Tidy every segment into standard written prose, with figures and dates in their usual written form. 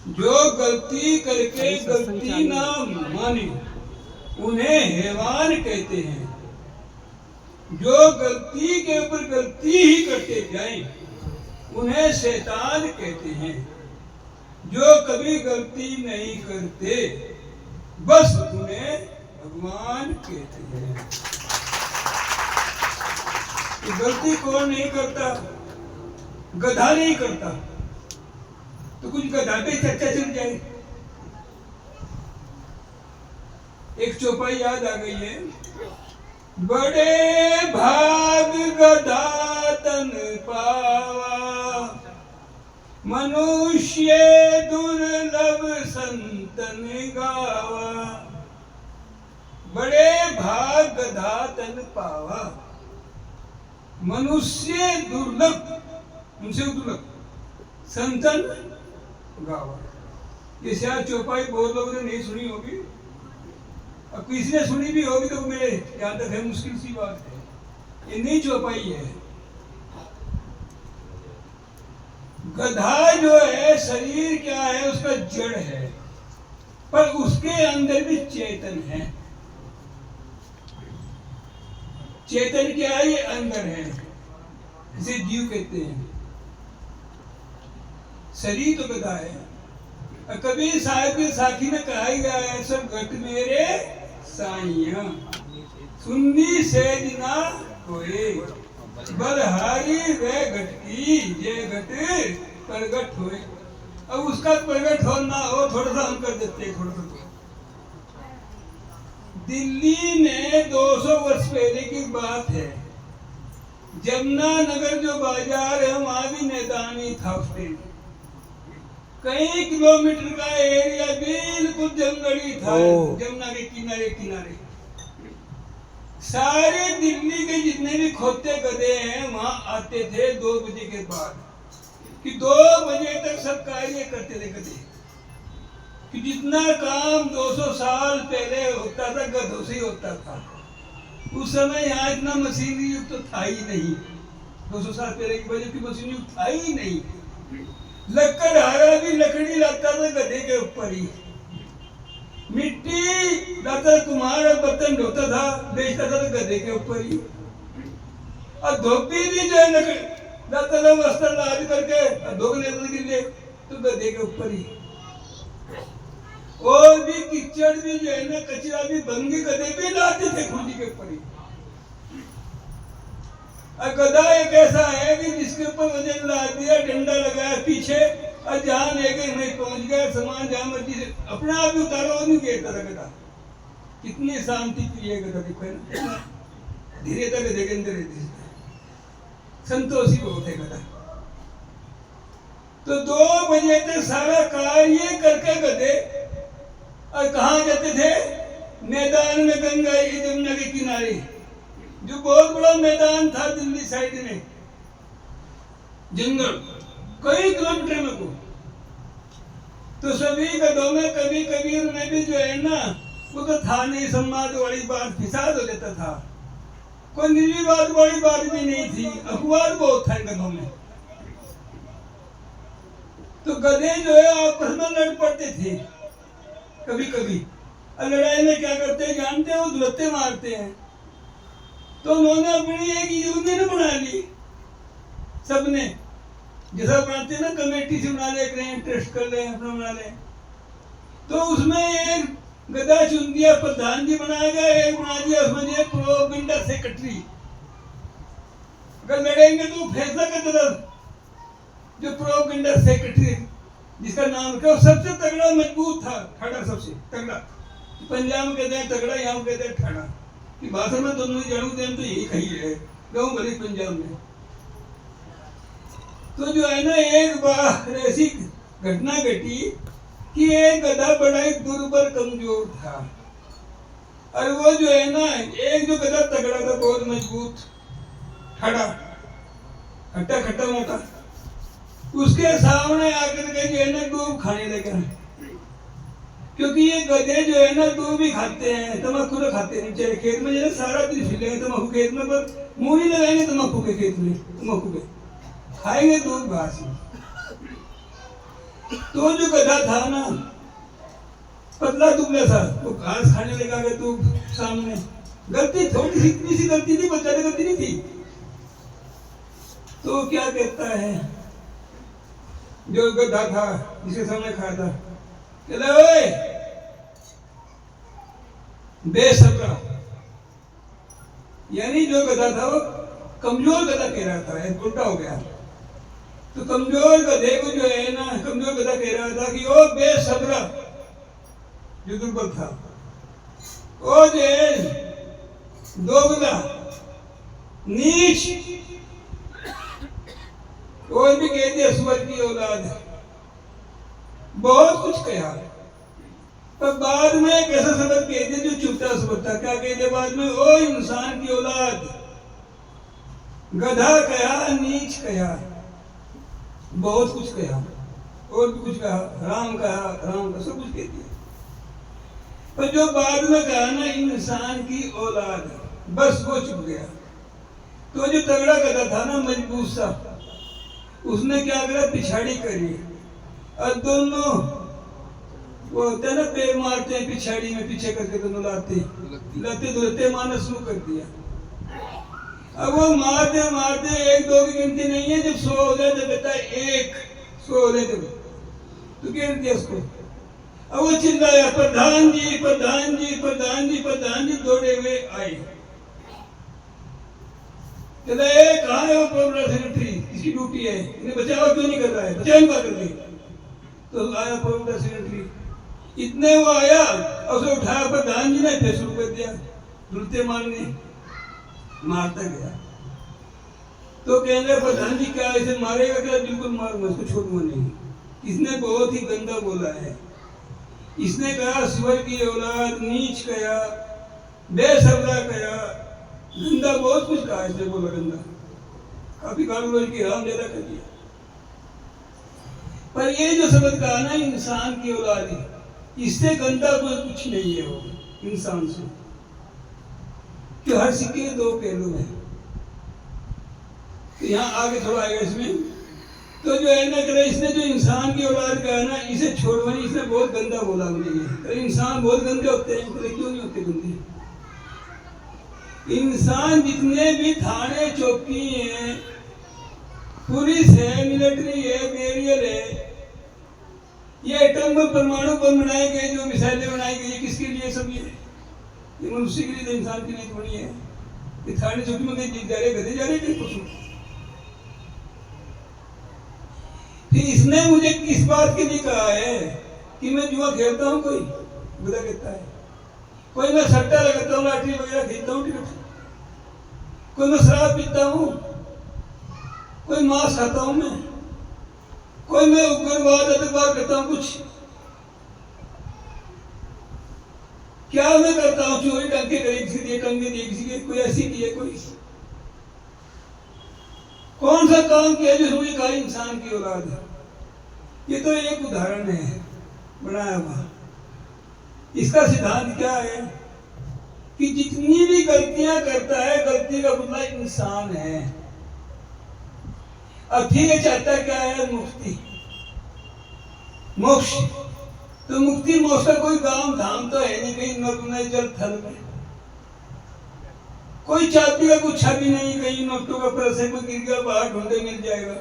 जो गलती करके गलती ना माने उन्हें हैवान कहते हैं। जो गलती के ऊपर गलती ही करते जाएं उन्हें शैतान कहते हैं। जो कभी गलती नहीं करते बस उन्हें भगवान कहते हैं। तो गलती कौन नहीं करता? गधा नहीं करता। तो कुछ गधा पे चर्चा चल जाए। एक चौपाई याद आ गई है। बड़े भाग गधा तन पावा, मनुष्य दुर्लभ संतन गावा। बड़े भाग गधा तन पावा, मनुष्य दुर्लभ, उनसे दुर्लभ संतन गावा। ये शायद चौपाई बहुत लोगों ने नहीं सुनी होगी, अब किसी ने सुनी भी होगी तो मेरे यहाँ तक है मुश्किल सी बात है। ये नहीं चौपाई है। गधा जो है शरीर क्या है, उसका जड़ है, पर उसके अंदर भी चेतन है। चेतन क्या है? ये अंदर है, इसे जीव कहते हैं। शरीर तो गधा है। कबीर साहब के साखी में कहा गया है, सब घट मेरे साइया, सुन्नी सेज ना होए, बलहारी वे घट की, ये घट प्रगट होए। अब उसका प्रगट हो ना हो, थोड़ा सा हम कर देते हैं, थोड़ा सा। दिल्ली में 200 वर्ष पहले की बात है, जमुना नगर जो बाजार है वहां भी मैदानी था। उस टाइम कई किलोमीटर का एरिया बिल्कुल जंगली था, जमुना के किनारे किनारे। सारे दिल्ली के जितने भी खोते गधे हैं वहां आते थे 2 बजे के बाद, कि 2 बजे तक सब कार्य करते थे गधे। कि जितना काम 200 साल पहले होता था गधों से ही होता था। उस समय यहाँ इतना मशीनरी युग तो था ही नहीं। 200 साल पहले की वजह की मशीनरी युग था ही नहीं। लकड़हारा भी लकड़ी लाता था गधे के ऊपर ही, मिट्टी लाता कुम्हार बर्तन ढोता था, बेचता था तो गधे के ऊपर ही। और धोबी भी जो है लाता था वस्त्र लाद करके धोख लेता था गिल्ले, तो गधे के ऊपर ही। और भी कीचड़ भी जो है ना, कचरा भी भंगी गधे भी लाते थे खुदी के ऊपर ही। गधा एक ऐसा है कि जिसके ऊपर वजन ला दिया, डंडा लगाया पीछे, और जहां लेके नहीं पहुंच गया, सामान जहां मर्जी से अपने आप ही उतारो, नहीं कहता था गधा। कितनी शांति प्रिय गधा, देखो ना, धीरे तक गधे के अंदर रहती है, संतोषी बहुत है गधा। तो 2 बजे तक सारा कार्य करके गधे और कहाँ जाते थे? मैदान में, गंगा यमुना के किनारे, जो बहुत बड़ा मैदान था दिल्ली साइड में, जंगल कई किलोमीटर में को। तो सभी गधों में कभी कभी उनमें भी जो है ना, वो तो था नहीं संवाद वाली बात, फिसाद हो जाता था। कोई निर्विवाद वाली बात भी नहीं थी, अपवाद बहुत था गधों में। तो गधे जो है आपस में लड़ पड़ते थे कभी कभी। और लड़ाई में क्या करते हैं जानते हैं? वो दुलत्ते मारते हैं। तो उन्होंने अपनी एक यूनियन बना ली, सबने जैसा बनाते हैं ना, कमेटी से बना ले, इंटरेस्ट कर ले, अपना बना ले। तो उसमें एक गधा चुन दिया, प्रधान जी बनाया गया, एक बना दिया उसमें प्रोविंडर सेक्रेटरी। अगर लड़ेंगे तो फैसला करते था जो प्रोविंडर सेक्रेटरी, जिसका नाम क्या, सबसे तगड़ा मजबूत था, ठाड़ा सबसे तगड़ा। पंजाब में कहते हैं तगड़ा, यहाँ कहते हैं ठाड़ा। कि भाषा में दोनों ही जानू दें तो यही कही है, गाँव भले पंजाब में। तो जो है ना, एक बार ऐसी घटना घटी कि एक गधा बड़ा ही दुर्बल कमजोर था, और वो जो है ना, एक जो गधा तगड़ा था, बहुत मजबूत, खड़ा खट्टा खट्टा मोटा, उसके सामने आकर के जो है ना दूब खाने लगा। क्योंकि ये गधे जो है ना दूब ही खाते हैं, तम्बाकू तो खाते नहीं। बेचारे खेत में जो है सारा दिन फिरेंगे तम्बाकू खेत में, पर मुंह ही लगाएंगे तम्बाकू के खेत में, तम्बाकू के खाएंगे दूब घास में। तो जो गधा था ना, पतला दुबला था, वो घास खाने लगा के तू सामने, गलती थोड़ी सी, इतनी सी गलती थी, बच्चा गलती नहीं थी। तो क्या कहता है जो गधा था जिसके सामने खड़ा था, कहता ओए बेसब्रा, यानी जो गधा था वो कमजोर गधा कह रहा था, उल्टा हो गया। तो कमजोर गधे को जो है ना, कमजोर गधा कह रहा था कि ओ बेसब्रा, जो दुर्बल था, ओ जो दोगला, नीच, और भी कह दिया सुअर की औलाद, बहुत कुछ कहा। पर बाद में एक ऐसा शब्द कह दिया जो चुपता शब्द था। क्या कह दिया बाद में? ओ इंसान की औलाद, गधा कहा, नीच कहा, बहुत कुछ कहा, और भी कुछ कहा, राम कहा, राम का सब कुछ कह दिया। पर जो बाद में कहा ना इंसान की औलाद, बस वो चुप गया। तो जो तगड़ा गधा था ना, मजबूत सा, उसने क्या करा, पिछाड़ी करी, और दोनों वो होता है ना, पैर मारते हैं पिछाड़ी में, पीछे करके दोनों लाते धुलते मारना शुरू कर दिया। अब वो मारते मारते एक दो की गिनती नहीं है, जब 100 हो जाए तो कहता है एक, 100 हो जाए तो गिन दिया उसको। अब वो चिल्लाया प्रधान जी प्रधान जी प्रधान जी प्रधान जी, दौड़े हुए आए, कहता है कहाँ है वो प्रोग्राम सेक्रेटरी, इसकी ड्यूटी है, इन्हें बचाव क्यों नहीं कर रहा है, बचाव क्या कर दी। तो आया प्रोग्राम सेक्रेटरी, इतने वो आया और उसे उठाया, प्रधान जी ने फिर शुरू कर दिया धुलते मारने, मारता गया। तो कहने प्रधान जी क्या इसे मारेगा क्या? बिल्कुल मारूंगा, इसको छोड़ूंगा नहीं। इसने बहुत ही गंदा बोला है, इसने कहा सुअर की औलाद, नीच कहा, बेसब्रा कहा, गंदा बहुत कुछ कहा इसने, बोला गंदा, काफी गाली गलौज की, राम ज्यादा कर दिया। पर ये जो शब्द कहा ना इंसान की औलाद है, इससे गंदा कोई कुछ नहीं है वो इंसान से, कि हर सिक्के के दो पहलू हैं। तो यहाँ आगे थोड़ा आएगा इसमें, तो जो है ना करे, इसने जो इंसान की औलाद कहा ना, इसे छोड़वा नहीं, इसने बहुत गंदा बोला मुझे। तो इंसान बहुत गंदे होते हैं, क्यों नहीं होते गंदे? इंसान जितने भी थाने चौकी हैं, पुलिस है, मिलिट्री है, बैरियर है, ये एटम में परमाणु बम बनाए गए, जो मिसाइलें बनाई गई, किसके लिए सब? ये मनुष्य के लिए, इंसान के लिए थोड़ी है। ये थाने चौकी में कहीं जा रहे, गधे जा रहे, कहीं पशु। फिर इसने मुझे किस बात के लिए कहा है कि मैं जुआ खेलता हूँ? कोई बुरा कहता है, कोई मैं सट्टा लगाता हूँ, लाटरी वगैरह खेलता हूँ टिकट, कोई मैं शराब पीता हूँ, कोई मांस खाता हूँ मैं, कोई मैं उग्रवाद आतंकवाद करता हूँ, कुछ क्या मैं करता हूँ? चोरी टंके करे, किसी दिए टंके दिए, किसी के कोई ऐसी की है, कोई कौन सा काम किया जो मुझे कहा इंसान की औलाद है? ये तो एक उदाहरण है बनाया हुआ। इसका सिद्धांत क्या है कि जितनी भी गलतियां करता है, गलती का बदला इंसान है। अब ठीक है, चाहता क्या है? मुक्ति, मोक्ष। तो मुक्ति मोक्ष का कोई काम धाम तो है नहीं, कहीं नर जल थल में कोई चाबी का गुच्छा भी नहीं, कहीं नोटों का पैसे में गिर गया, बाहर ढूंढे मिल जाएगा।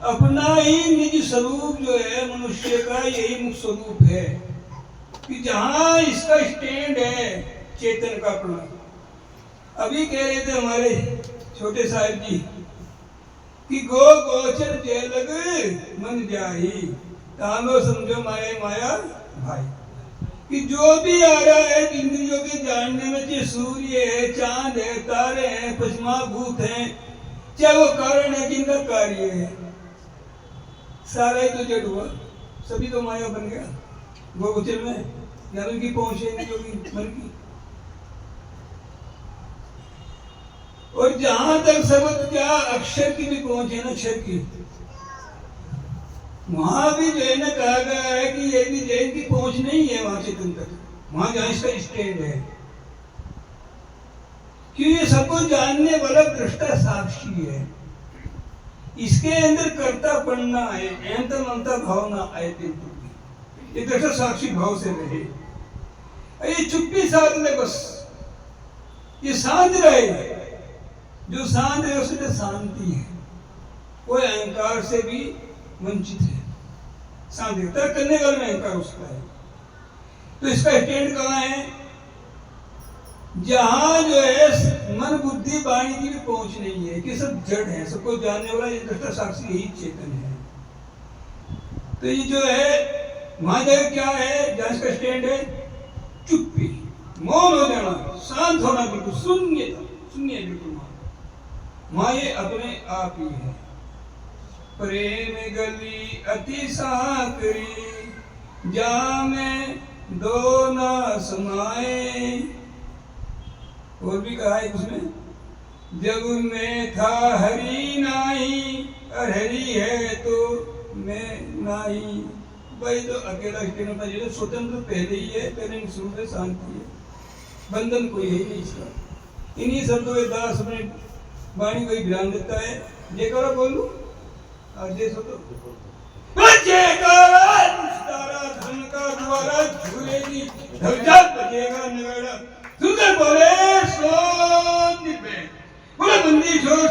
अपना ही निज स्वरूप जो है मनुष्य का, यही मुख्य स्वरूप है कि जहां इसका स्टैंड है चेतन का अपना। अभी कह रहे थे हमारे छोटे साहब जी कि गो गोचर जय लग मन जाही, तानो समझो माया माया भाई। कि जो भी आ रहा है इंद्रियों के जानने में, चाहे सूर्य है, चांद है, तारे हैं, पश्चिमा भूत हैं, चाहे वो कारण है जिनका कार्य है, सारा ही तो जड़ हुआ, सभी तो माया बन गया गोचर में, ज्ञान की पहुंचे इंद्रियों की मन की। और जहां तक शब्द क्या अक्षर की भी पहुंच है ना, अक्षर की, वहां भी जो है ना कहा गया है कि ये भी जैन की पहुंच नहीं है वहां चेतन तक, वहां जहां इसका स्टैंड है। क्यों? ये सबको जानने वाला दृष्टा साक्षी है, इसके अंदर कर्तापन ना आए, अहंता ममता भाव ना आए, बिल्कुल ये दृष्टा साक्षी भाव से रहे, ये चुप्पी साध ले, बस ये शांत रहे। जो शांत है उसमें शांति है, कोई अहंकार से भी वंचित है, शांति तर्क करने वाले में अहंकार उसका है। तो इसका स्टैंड कहाँ है? जहां जो है मन बुद्धि वाणी की भी पहुंच नहीं है, कि सब जड़ है, सबको जानने वाला ये दृष्टा साक्षी यही चेतन है। तो ये जो है वहां जगह क्या है, जहां इसका स्टैंड है चुप्पी, मौन हो जाना, शांत होना, बिल्कुल शून्य, शून्य बिल्कुल वहां ये अपने आप ही है। प्रेम गली अति साकरी, जामे दो ना समाए। और भी कहा है उसमें, जब मैं था हरि नाही, और हरि है तो मैं नाही। भाई तो अकेला स्टेन होता है, स्वतंत्र पहले ही है, पहले शुरू में शांति है, बंधन कोई है नहीं इसका। इन्हीं शब्दों के दास अपने वाणी को ध्यान देता है। जयकारा बोलूं आज देखो तो जयकारा धन का द्वारा झूलेगी, ध्वजा बजेगा नगाड़ा, सुंदर बोले सो निपे, बोले मंदिर छोड़